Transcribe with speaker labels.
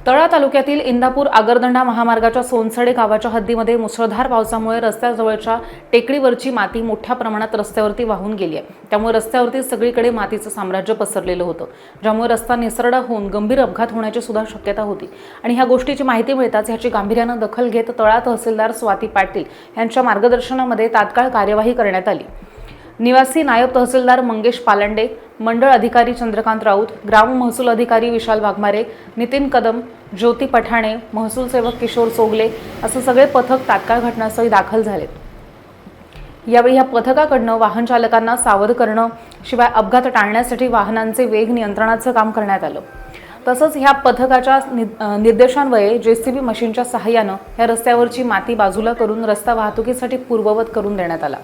Speaker 1: तळा तालुक्यातील इंदापूर आगरदंडा महामार्गाच्या सोनसडे गावाच्या हद्दीमध्ये मुसळधार पावसामुळे रस्त्याजवळच्या टेकडीवरची माती मोठ्या प्रमाणात रस्त्यावरती वाहून गेली आहे। त्यामुळे रस्त्यावरती सगळीकडे मातीचं साम्राज्य पसरलेलं होतं, ज्यामुळे रस्ता निसरडा होऊन गंभीर अपघात होण्याची सुद्धा शक्यता होती। आणि ह्या गोष्टीची माहिती मिळताच ह्याची गांभीर्याने दखल घेत तळा तहसीलदार स्वाती पाटील यांच्या मार्गदर्शनामध्ये तात्काळ कार्यवाही करण्यात आली। निवासी नायब तहसीलदार मंगेश पालंडे, मंडळ अधिकारी चंद्रकांत राऊत, ग्राम महसूल अधिकारी विशाल वाघमारे, नितीन कदम, ज्योती पठाणे, महसूल सेवक किशोर सोगले असं सगळे पथक तात्काळ घटनास्थळी दाखल झाले। यावेळी या पथकाकडून वाहन चालकांना सावध करणं शिवाय अपघात टाळण्यासाठी वाहनांचे वेग नियंत्रणाचं काम करण्यात आलं। तसंच ह्या पथकाच्या निर्देशान्वये जेसीबी मशीनच्या सहाय्यानं या रस्त्यावरची माती बाजूला करून रस्ता वाहतुकीसाठी पूर्ववत करून देण्यात आला।